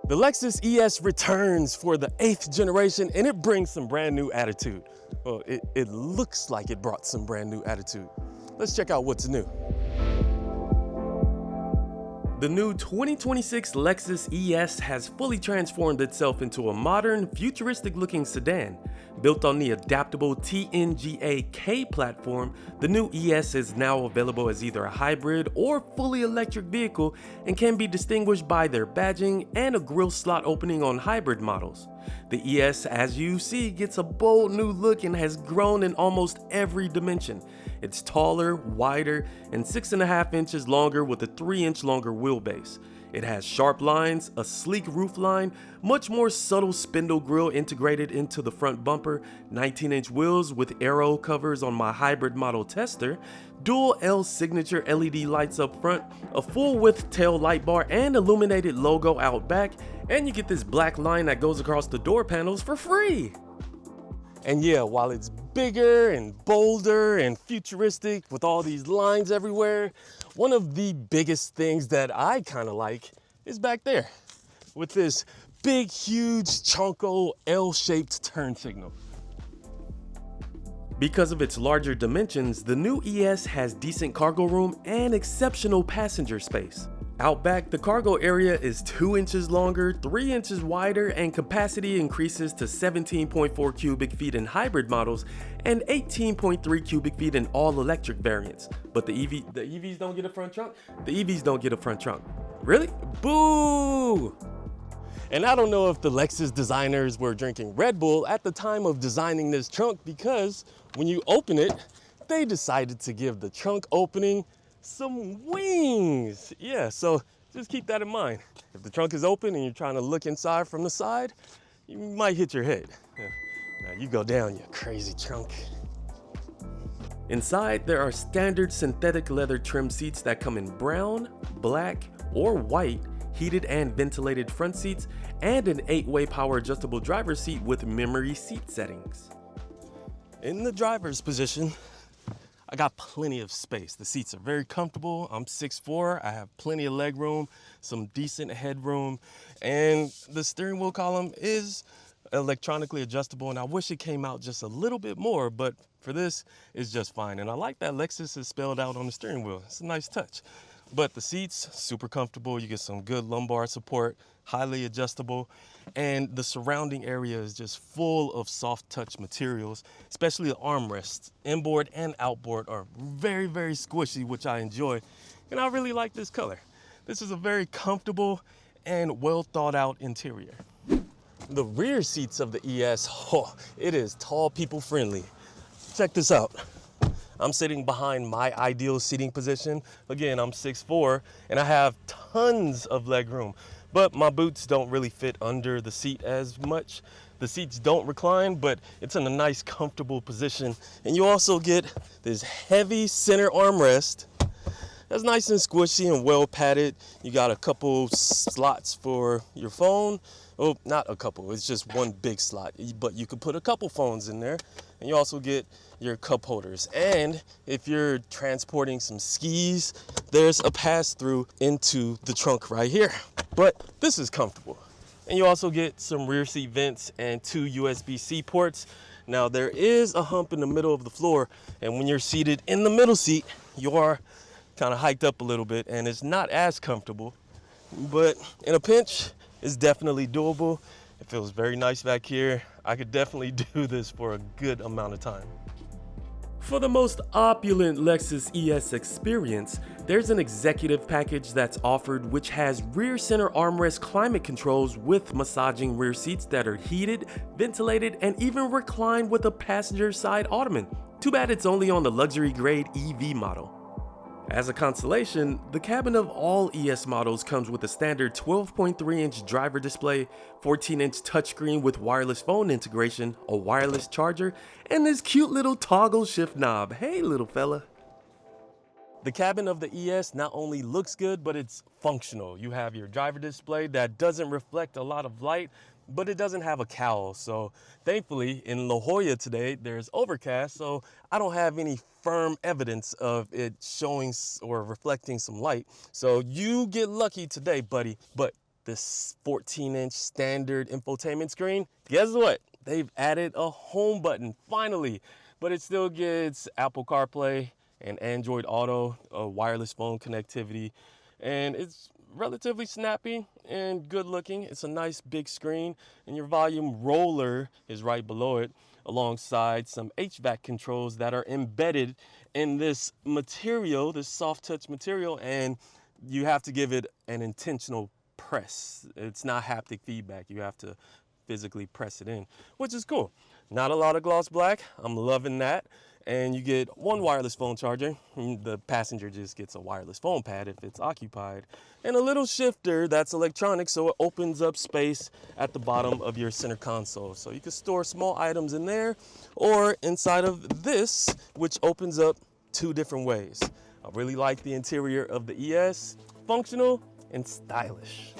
The Lexus ES returns for the 8th generation and it brings some brand new attitude. Well, it looks like it brought some brand new attitude. Let's check out what's new. The new 2026 Lexus ES has fully transformed itself into a modern, futuristic-looking sedan. Built on the adaptable TNGA-K platform, the new ES is now available as either a hybrid or fully electric vehicle and can be distinguished by their badging and a grille slot opening on hybrid models. The ES, as you see, gets a bold new look and has grown in almost every dimension. It's taller, wider, and 6.5 inches longer with a 3-inch longer wheelbase. It has sharp lines, a sleek roofline, much more subtle spindle grille integrated into the front bumper, 19-inch wheels with aero covers on my hybrid model tester, dual L signature LED lights up front, a full-width tail light bar and illuminated logo out back, and you get this black line that goes across the door panels for free. And yeah, while it's bigger and bolder and futuristic with all these lines everywhere, one of the biggest things that I kind of like is back there with this big, huge, chonko L-shaped turn signal. Because of its larger dimensions, the new ES has decent cargo room and exceptional passenger space. Out back, the cargo area is 2 inches longer, 3 inches wider, and capacity increases to 17.4 cubic feet in hybrid models and 18.3 cubic feet in all-electric variants. But the EVs don't get a front trunk? The EVs don't get a front trunk. Really? Boo! And I don't know if the Lexus designers were drinking Red Bull at the time of designing this trunk, because when you open it, they decided to give the trunk opening some wings. Yeah, so just keep that in mind. If the trunk is open and you're trying to look inside from the side, you might hit your head. Yeah. Now you go down, you crazy trunk. Inside, there are standard synthetic leather trim seats that come in brown, black, or white, heated and ventilated front seats, and an 8-way power adjustable driver's seat with memory seat settings. In the driver's position, I got plenty of space. The seats are very comfortable. I'm 6'4", I have plenty of leg room, some decent headroom, and the steering wheel column is electronically adjustable, and I wish it came out just a little bit more, but for this, it's just fine. And I like that Lexus is spelled out on the steering wheel. It's a nice touch. But the seats, super comfortable. You get some good lumbar support, highly adjustable, and the surrounding area is just full of soft touch materials, especially the armrests. Inboard and outboard are very, very squishy, which I enjoy, and I really like this color. This is a very comfortable and well thought out interior. The rear seats of the ES, it is tall people friendly. Check this out. I'm sitting behind my ideal seating position. Again, I'm 6'4", and I have tons of leg room, but my boots don't really fit under the seat as much. The seats don't recline, but it's in a nice, comfortable position. And you also get this heavy center armrest that's nice and squishy and well padded. You got a couple slots for your phone. Oh, not a couple, it's just one big slot, but you could put a couple phones in there. And you also get your cup holders. And if you're transporting some skis, there's a pass-through into the trunk right here. But this is comfortable. And you also get some rear seat vents and 2 USB-C ports. Now there is a hump in the middle of the floor, and when you're seated in the middle seat, you are kind of hiked up a little bit, and it's not as comfortable. But in a pinch, it's definitely doable. It feels very nice back here. I could definitely do this for a good amount of time. For the most opulent Lexus ES experience, there's an executive package that's offered, which has rear center armrest climate controls with massaging rear seats that are heated, ventilated, and even reclined with a passenger side ottoman. Too bad it's only on the luxury grade EV model. As a consolation, the cabin of all ES models comes with a standard 12.3-inch driver display, 14-inch touchscreen with wireless phone integration, a wireless charger, and this cute little toggle shift knob. Hey, little fella. The cabin of the ES not only looks good, but it's functional. You have your driver display that doesn't reflect a lot of light, but it doesn't have a cowl. So thankfully in La Jolla today, there's overcast, so I don't have any firm evidence of it showing or reflecting some light. So you get lucky today, buddy. But this 14-inch standard infotainment screen. Guess what? They've added a home button, finally, but it still gets Apple CarPlay and Android Auto, wireless phone connectivity, and it's relatively snappy and good looking. It's a nice big screen, and your volume roller is right below it, alongside some HVAC controls that are embedded in this material, this soft touch material, and you have to give it an intentional press. It's not haptic feedback. You have to physically press it in, which is cool. Not a lot of gloss black. I'm loving that. And you get one wireless phone charger. The passenger just gets a wireless phone pad if it's occupied. And a little shifter that's electronic, so it opens up space at the bottom of your center console. So you can store small items in there or inside of this, which opens up two different ways. I really like the interior of the ES, functional and stylish.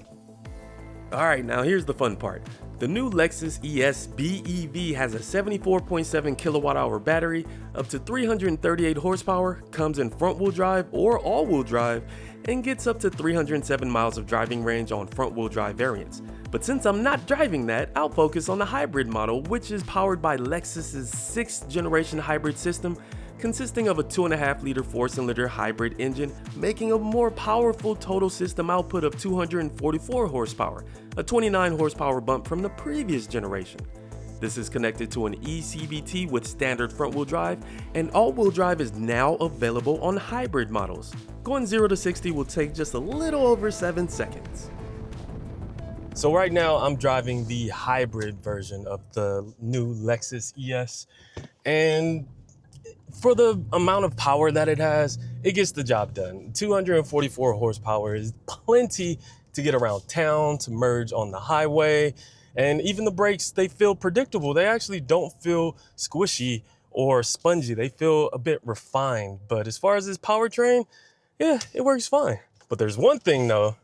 All right, now here's the fun part. The new Lexus ES BEV has a 74.7 kilowatt hour battery, up to 338 horsepower, comes in front wheel drive or all wheel drive, and gets up to 307 miles of driving range on front wheel drive variants. But since I'm not driving that, I'll focus on the hybrid model, which is powered by Lexus's 6th generation hybrid system, consisting of a 2.5-liter 4-cylinder hybrid engine, making a more powerful total system output of 244 horsepower, a 29 horsepower bump from the previous generation. This is connected to an eCVT with standard front-wheel drive, and all-wheel drive is now available on hybrid models. Going 0 to 60 will take just a little over 7 seconds. So right now I'm driving the hybrid version of the new Lexus ES, and for the amount of power that it has, it gets the job done. 244 horsepower is plenty to get around town, to merge on the highway, and even the brakes, they feel predictable. They actually don't feel squishy or spongy. They feel a bit refined. But as far as this powertrain, yeah, it works fine. But there's one thing though.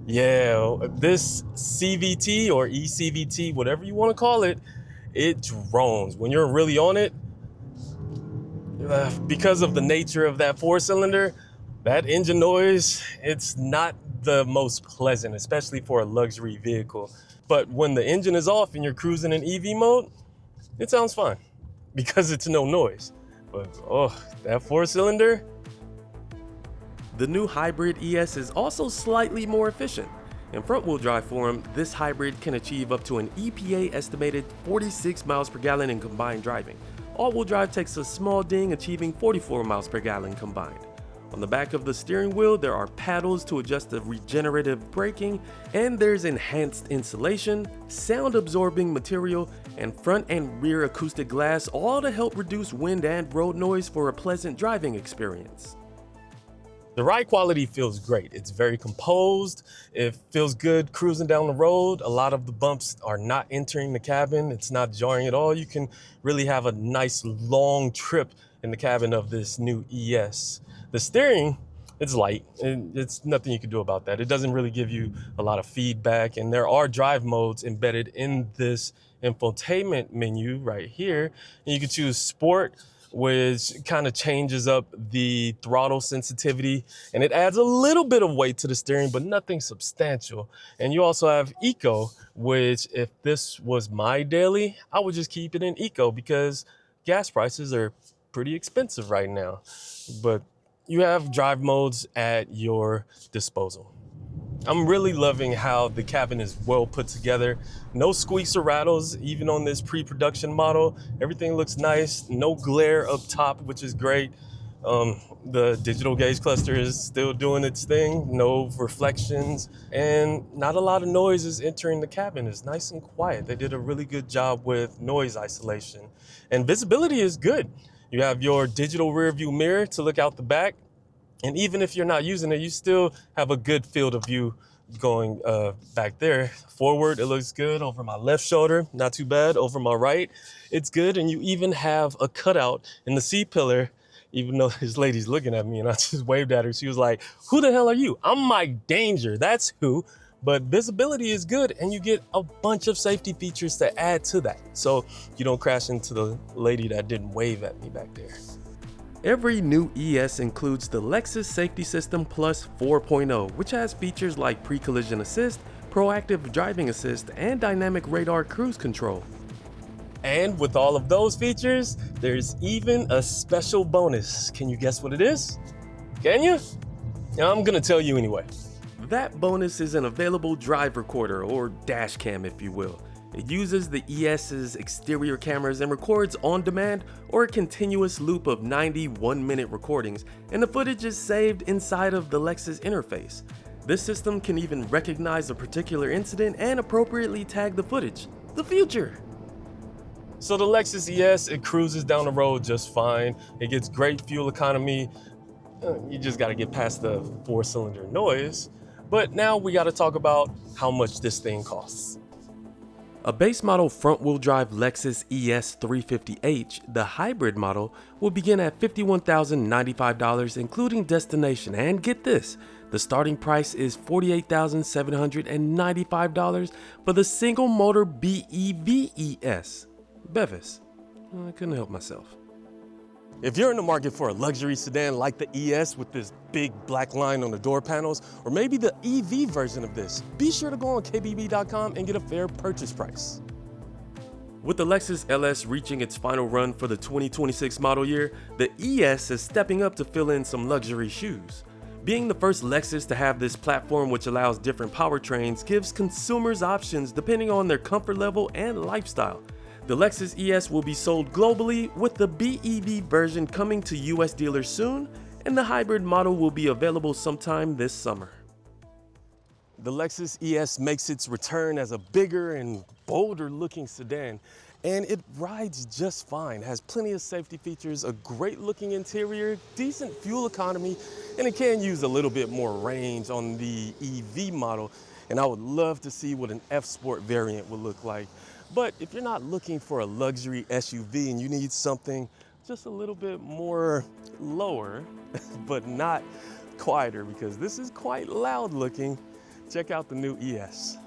Yeah, this CVT or eCVT, whatever you want to call it, it drones. When you're really on it, because of the nature of that 4-cylinder, that engine noise, it's not the most pleasant, especially for a luxury vehicle. But when the engine is off and you're cruising in EV mode, it sounds fine because it's no noise. But oh, that 4-cylinder. The new hybrid ES is also slightly more efficient. In front-wheel drive form, this hybrid can achieve up to an EPA estimated 46 miles per gallon in combined driving. All-wheel drive takes a small ding, achieving 44 miles per gallon combined. On the back of the steering wheel, there are paddles to adjust the regenerative braking, and there's enhanced insulation, sound-absorbing material, and front and rear acoustic glass, all to help reduce wind and road noise for a pleasant driving experience. The ride quality feels great. It's very composed. It feels good cruising down the road. A lot of the bumps are not entering the cabin. It's not jarring at all. You can really have a nice long trip in the cabin of this new ES. The steering, it's light, and it's nothing you can do about that. It doesn't really give you a lot of feedback, and there are drive modes embedded in this infotainment menu right here. And you can choose Sport, which kind of changes up the throttle sensitivity, and it adds a little bit of weight to the steering, but nothing substantial. And you also have Eco, which if this was my daily, I would just keep it in Eco because gas prices are pretty expensive right now. But you have drive modes at your disposal. I'm really loving how the cabin is well put together. No squeaks or rattles, even on this pre-production model. Everything looks nice, no glare up top, which is great. The digital gauge cluster is still doing its thing, no reflections, and not a lot of noise is entering the cabin. It's nice and quiet. They did a really good job with noise isolation. And visibility is good. You have your digital rear view mirror to look out the back. And even if you're not using it, you still have a good field of view going back there. Forward, it looks good. Over my left shoulder, not too bad. Over my right, it's good. And you even have a cutout in the C-pillar, even though this lady's looking at me and I just waved at her. She was like, "Who the hell are you?" I'm Mike Danger, that's who. But visibility is good, and you get a bunch of safety features to add to that, so you don't crash into the lady that didn't wave at me back there. Every new ES includes the Lexus Safety System Plus 4.0, which has features like pre-collision assist, proactive driving assist, and dynamic radar cruise control. And with all of those features, there's even a special bonus. Can you guess what it is? Can you? I'm gonna tell you anyway. That bonus is an available drive recorder, or dash cam if you will. It uses the ES's exterior cameras and records on demand or a continuous loop of 90 one-minute recordings, and the footage is saved inside of the Lexus interface. This system can even recognize a particular incident and appropriately tag the footage. The future! So the Lexus ES, it cruises down the road just fine. It gets great fuel economy. You just gotta get past the 4-cylinder noise. But now we gotta talk about how much this thing costs. A base model front-wheel drive Lexus ES 350h, the hybrid model, will begin at $51,095 including destination, and get this, the starting price is $48,795 for the single motor BEV ES. Bevis. I couldn't help myself. If you're in the market for a luxury sedan like the ES with this big black line on the door panels, or maybe the EV version of this, be sure to go on kbb.com and get a fair purchase price. With the Lexus LS reaching its final run for the 2026 model year, the ES is stepping up to fill in some luxury shoes. Being the first Lexus to have this platform, which allows different powertrains, gives consumers options depending on their comfort level and lifestyle. The Lexus ES will be sold globally, with the BEV version coming to US dealers soon, and the hybrid model will be available sometime this summer. The Lexus ES makes its return as a bigger and bolder looking sedan, and it rides just fine, has plenty of safety features, a great looking interior, decent fuel economy, and it can use a little bit more range on the EV model, and I would love to see what an F-Sport variant would look like. But if you're not looking for a luxury SUV and you need something just a little bit more lower, but not quieter, because this is quite loud looking, check out the new ES.